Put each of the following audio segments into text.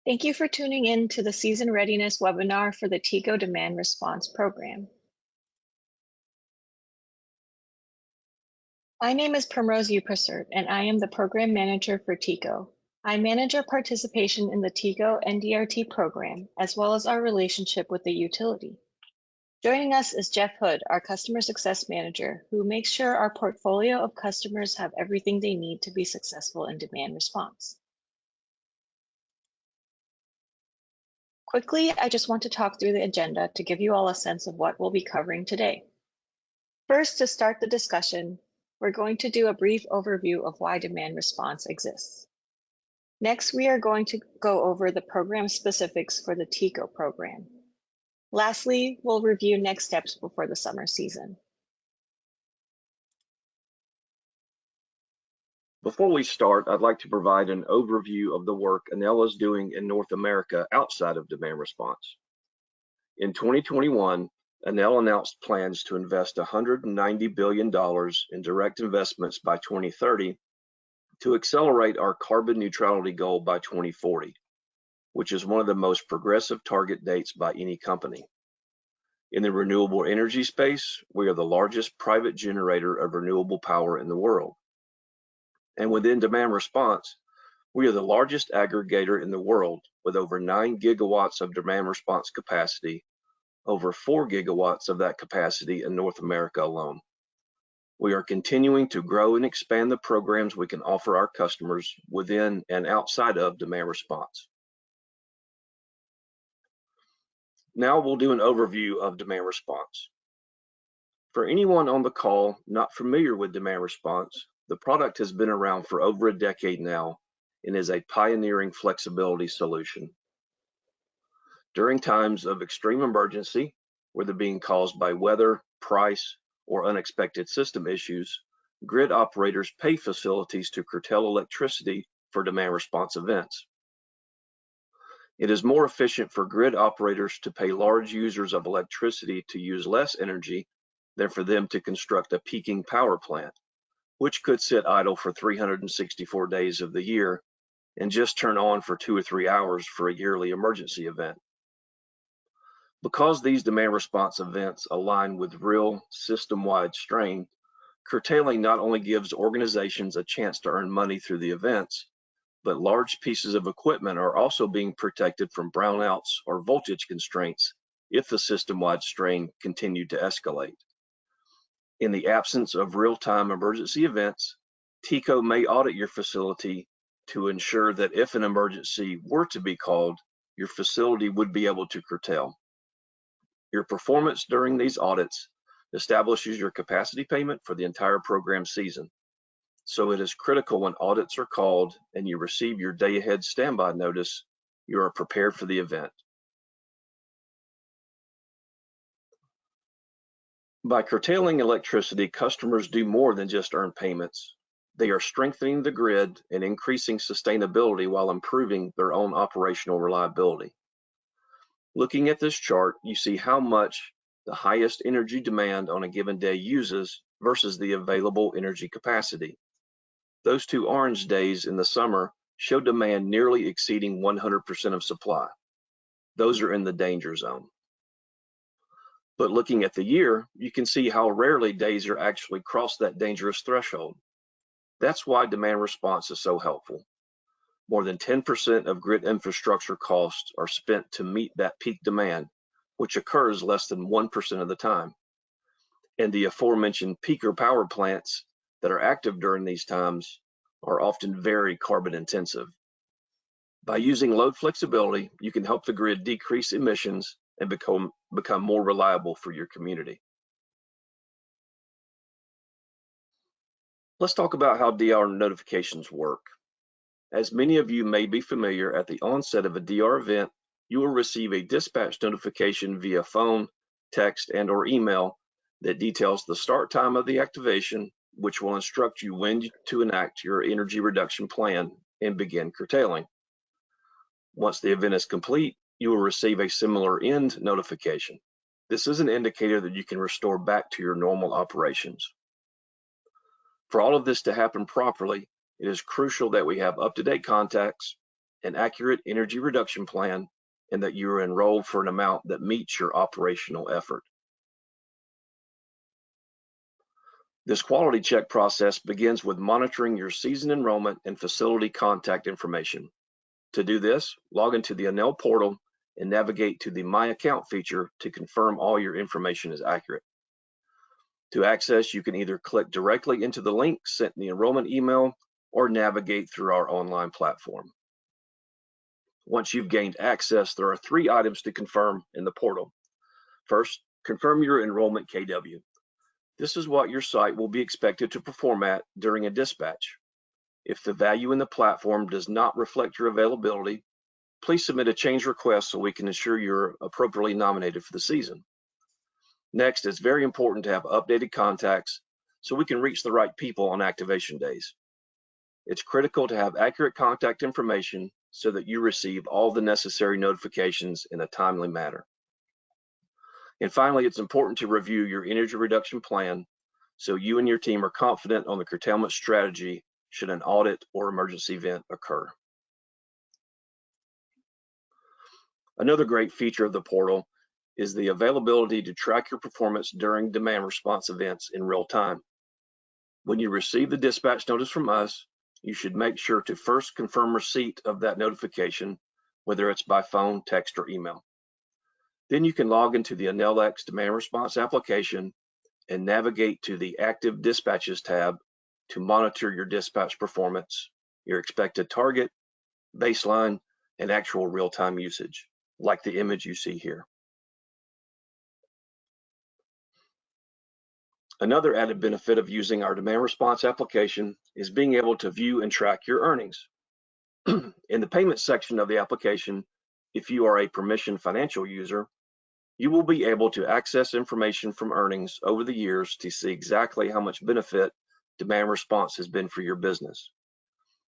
Thank you for tuning in to the Season Readiness webinar for the TECO Demand Response Program. My name is Primrose Uprasert, and I am the Program Manager for TECO. I manage our participation in the TECO NDRT program, as well as our relationship with the utility. Joining us is Jeff Hood, our Customer Success Manager, who makes sure our portfolio of customers have everything they need to be successful in demand response. Quickly, I just want to talk through the agenda to give you all a sense of what we'll be covering today. First, to start the discussion, we're going to do a brief overview of why demand response exists. Next, we are going to go over the program specifics for the TECO program. Lastly, we'll review next steps before the summer season. Before we start, I'd like to provide an overview of the work Enel is doing in North America outside of demand response. In 2021, Enel announced plans to invest $190 billion in direct investments by 2030 to accelerate our carbon neutrality goal by 2040, which is one of the most progressive target dates by any company. In the renewable energy space, we are the largest private generator of renewable power in the world. And within demand response, we are the largest aggregator in the world with over 9 gigawatts of demand response capacity, over 4 gigawatts of that capacity in North America alone. We are continuing to grow and expand the programs we can offer our customers within and outside of demand response. Now we'll do an overview of demand response. For anyone on the call not familiar with demand response, the product has been around for over a decade now and is a pioneering flexibility solution. During times of extreme emergency, whether being caused by weather, price, or unexpected system issues, grid operators pay facilities to curtail electricity for demand response events. It is more efficient for grid operators to pay large users of electricity to use less energy than for them to construct a peaking power plant, which could sit idle for 364 days of the year and just turn on for 2 or 3 hours for a yearly emergency event. Because these demand response events align with real system-wide strain, curtailing not only gives organizations a chance to earn money through the events, but large pieces of equipment are also being protected from brownouts or voltage constraints if the system-wide strain continued to escalate. In the absence of real-time emergency events, TECO may audit your facility to ensure that if an emergency were to be called, your facility would be able to curtail. Your performance during these audits establishes your capacity payment for the entire program season. So it is critical when audits are called and you receive your day-ahead standby notice, you are prepared for the event. By curtailing electricity, customers do more than just earn payments. They are strengthening the grid and increasing sustainability while improving their own operational reliability. Looking at this chart, you see how much the highest energy demand on a given day uses versus the available energy capacity. Those two orange days in the summer show demand nearly exceeding 100% of supply. Those are in the danger zone. But looking at the year, you can see how rarely days are actually cross that dangerous threshold. That's why demand response is so helpful. More than 10% of grid infrastructure costs are spent to meet that peak demand, which occurs less than 1% of the time. And the aforementioned peaker power plants that are active during these times are often very carbon intensive. By using load flexibility, you can help the grid decrease emissions and become more reliable for your community. Let's talk about how DR notifications work. As many of you may be familiar, at the onset of a DR event, you will receive a dispatch notification via phone, text, and/or email that details the start time of the activation, which will instruct you when to enact your energy reduction plan and begin curtailing. Once the event is complete, you will receive a similar end notification. This is an indicator that you can restore back to your normal operations. For all of this to happen properly, it is crucial that we have up-to-date contacts, an accurate energy reduction plan, and that you are enrolled for an amount that meets your operational effort. This quality check process begins with monitoring your season enrollment and facility contact information. To do this, log into the Enel portal and navigate to the My Account feature to confirm all your information is accurate. To access, you can either click directly into the link sent in the enrollment email or navigate through our online platform. Once you've gained access, there are 3 items to confirm in the portal. First, confirm your enrollment KW. This is what your site will be expected to perform at during a dispatch. If the value in the platform does not reflect your availability, please submit a change request so we can ensure you're appropriately nominated for the season. Next, it's very important to have updated contacts so we can reach the right people on activation days. It's critical to have accurate contact information so that you receive all the necessary notifications in a timely manner. And finally, it's important to review your energy reduction plan so you and your team are confident on the curtailment strategy should an audit or emergency event occur. Another great feature of the portal is the availability to track your performance during demand response events in real time. When you receive the dispatch notice from us, you should make sure to first confirm receipt of that notification, whether it's by phone, text, or email. Then you can log into the Enel X demand response application and navigate to the Active Dispatches tab to monitor your dispatch performance, your expected target, baseline, and actual real-time usage, like the image you see here. Another added benefit of using our demand response application is being able to view and track your earnings. In the payment section of the application, if you are a permissioned financial user, you will be able to access information from earnings over the years to see exactly how much benefit demand response has been for your business.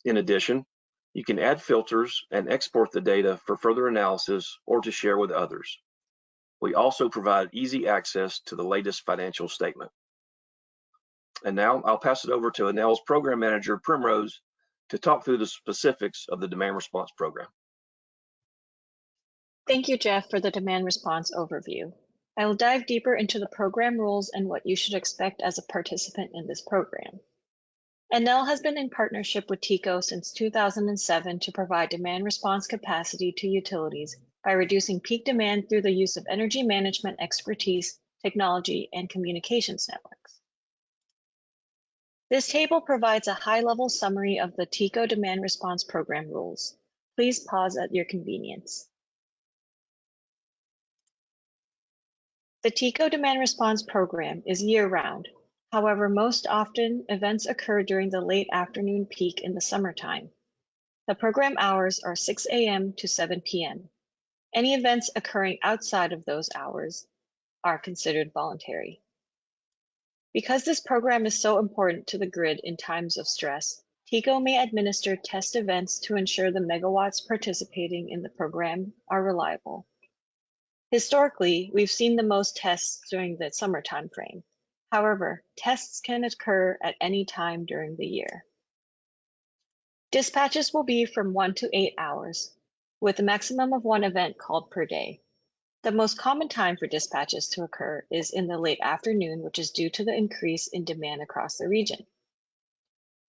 In addition, you can add filters and export the data for further analysis or to share with others. We also provide easy access to the latest financial statement. And now I'll pass it over to Enel's Program Manager, Primrose, to talk through the specifics of the demand response program. Thank you, Jeff, for the demand response overview. I will dive deeper into the program rules and what you should expect as a participant in this program. Enel has been in partnership with TECO since 2007 to provide demand response capacity to utilities by reducing peak demand through the use of energy management expertise, technology, and communications networks. This table provides a high-level summary of the TECO demand response program rules. Please pause at your convenience. The TECO demand response program is year-round. However, most often events occur during the late afternoon peak in the summertime. The program hours are 6 a.m. to 7 p.m. Any events occurring outside of those hours are considered voluntary. Because this program is so important to the grid in times of stress, TECO may administer test events to ensure the megawatts participating in the program are reliable. Historically, we've seen the most tests during the summer time frame. However, tests can occur at any time during the year. Dispatches will be from 1 to 8 hours, with a maximum of 1 event called per day. The most common time for dispatches to occur is in the late afternoon, which is due to the increase in demand across the region.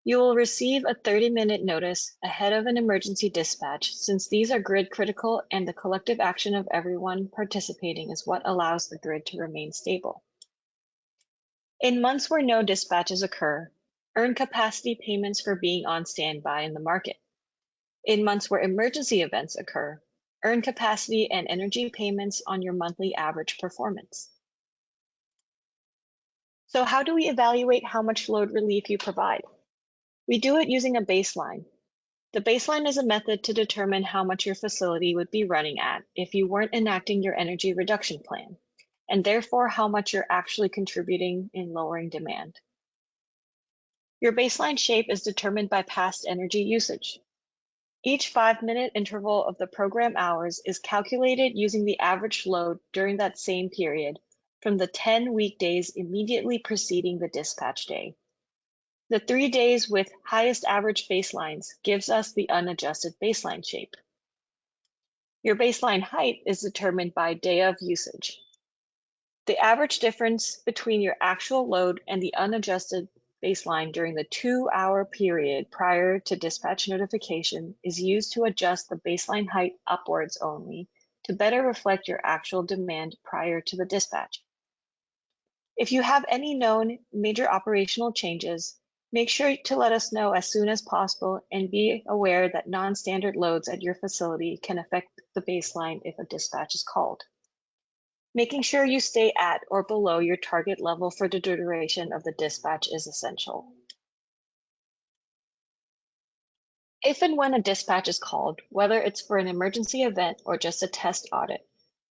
You will receive a 30-minute notice ahead of an emergency dispatch, since these are grid critical and the collective action of everyone participating is what allows the grid to remain stable. In months where no dispatches occur, earn capacity payments for being on standby in the market. In months where emergency events occur, earn capacity and energy payments on your monthly average performance. So how do we evaluate how much load relief you provide? We do it using a baseline. The baseline is a method to determine how much your facility would be running at if you weren't enacting your energy reduction plan, and therefore how much you're actually contributing in lowering demand. Your baseline shape is determined by past energy usage. Each 5-minute interval of the program hours is calculated using the average load during that same period from the 10 weekdays immediately preceding the dispatch day. The 3 days with highest average baselines gives us the unadjusted baseline shape. Your baseline height is determined by day of usage. The average difference between your actual load and the unadjusted baseline during the 2-hour period prior to dispatch notification is used to adjust the baseline height upwards only to better reflect your actual demand prior to the dispatch. If you have any known major operational changes, make sure to let us know as soon as possible and be aware that non-standard loads at your facility can affect the baseline if a dispatch is called. Making sure you stay at or below your target level for the duration of the dispatch is essential. If and when a dispatch is called, whether it's for an emergency event or just a test audit,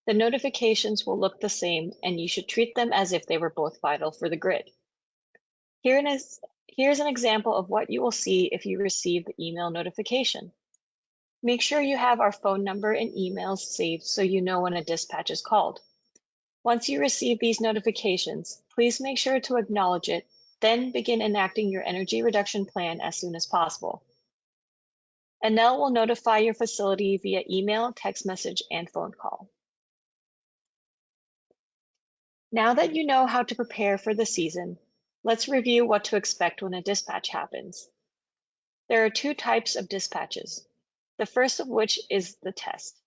the notifications will look the same and you should treat them as if they were both vital for the grid. Here's an example of what you will see if you receive the email notification. Make sure you have our phone number and emails saved so you know when a dispatch is called. Once you receive these notifications, please make sure to acknowledge it, then begin enacting your energy reduction plan as soon as possible. Enel will notify your facility via email, text message, and phone call. Now that you know how to prepare for the season, let's review what to expect when a dispatch happens. There are 2 types of dispatches, the first of which is the test.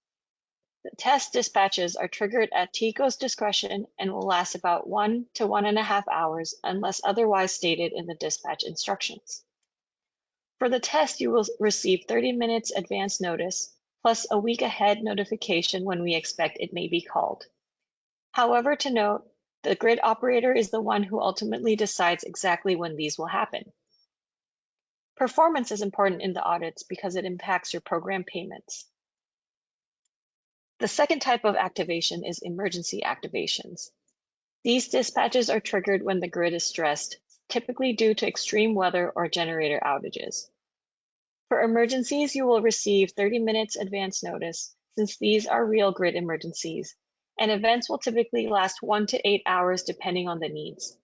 The test dispatches are triggered at TECO's discretion and will last about 1 to 1.5 hours unless otherwise stated in the dispatch instructions. For the test, you will receive 30 minutes advance notice, plus a week ahead notification when we expect it may be called. However, to note, the grid operator is the one who ultimately decides exactly when these will happen. Performance is important in the audits because it impacts your program payments. The second type of activation is emergency activations. These dispatches are triggered when the grid is stressed, typically due to extreme weather or generator outages. For emergencies, you will receive 30 minutes advance notice, since these are real grid emergencies, and events will typically last 1 to 8 hours depending on the needs.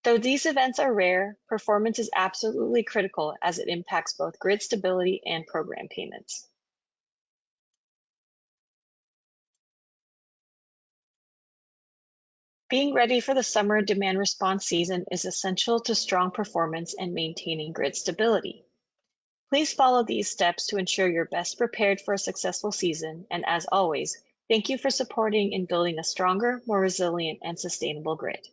Though these events are rare, performance is absolutely critical as it impacts both grid stability and program payments. Being ready for the summer demand response season is essential to strong performance and maintaining grid stability. Please follow these steps to ensure you're best prepared for a successful season, and as always, thank you for supporting in building a stronger, more resilient, and sustainable grid.